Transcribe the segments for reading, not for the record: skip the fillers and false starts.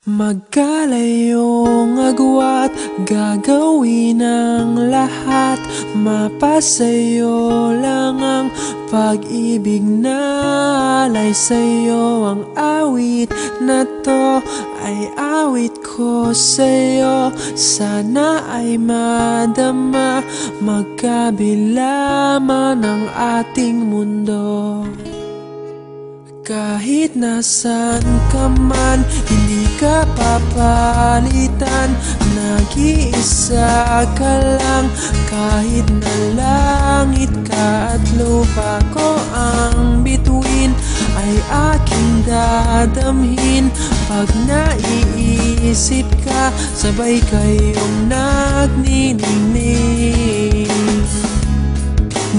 Magkalayong agwat, gagawin ang lahat. Mapasayo lang ang pag-ibig na alay sa'yo. Ang awit na to ay awit ko sa'yo. Sana ay madama, magkabila man ang ating mundo. Kahit nasan ka man, hindi ka papalitan. Nag-iisa ka lang, kahit na langit ka at lupa ko ang bituin, ay aking dadamhin. Pag naiisip ka, sabay kayong nagniningning.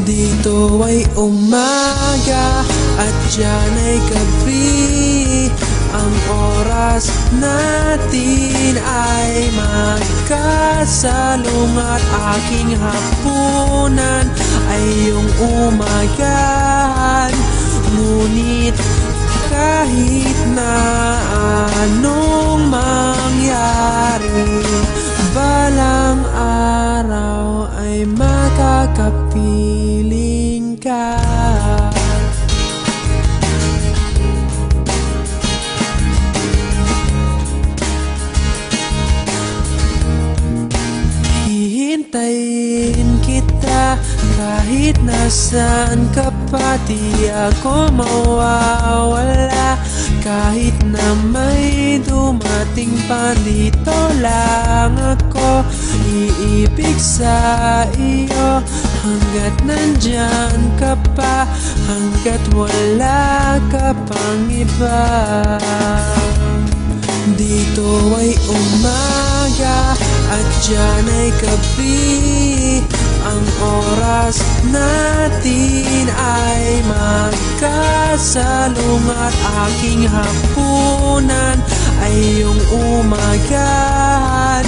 Dito ay umaga at diyan ay gabi. Ang oras natin ay magkasalungat. Aking hapunan ay iyong umagahan. Ngunit kahit na anong mangyari, balang araw ay makakapiling ka. Hihintayin kita kahit nasaan ka pa. Di ako mawawala kahit na may dumating pa. Dito lang ako iibig sa iyo hanggat nandyan ka pa, hanggat wala ka pang iba. Dito ay umaga at diyan ay gabi. Ang oras natin ay magkasalungat. Aking hapunan ay iyong umagahan.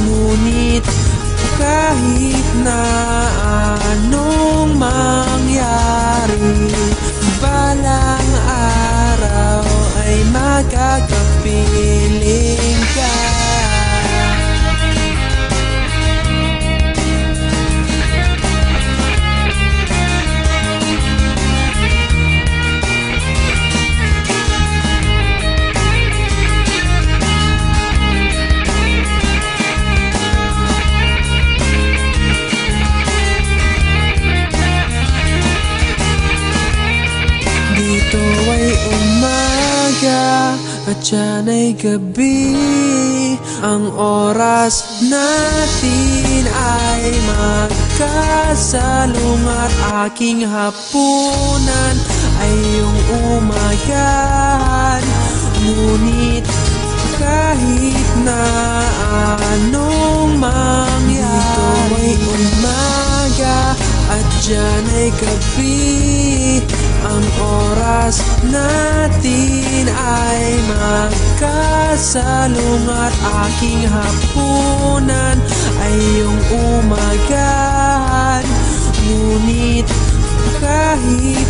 Ngunit kahit na anong mangyari, balang araw ay magkakapiling ka. Dito ay umaga at diyan ay gabi. Ang oras natin ay magkasalungat. Aking hapunan ay iyong umagahan. Ngunit kahit na anong mangyari, dito ay umaga at diyan ay gabi. Ang oras natin ay magkasalungat. Aking hapunan ay iyong umagahan. Ngunit kahit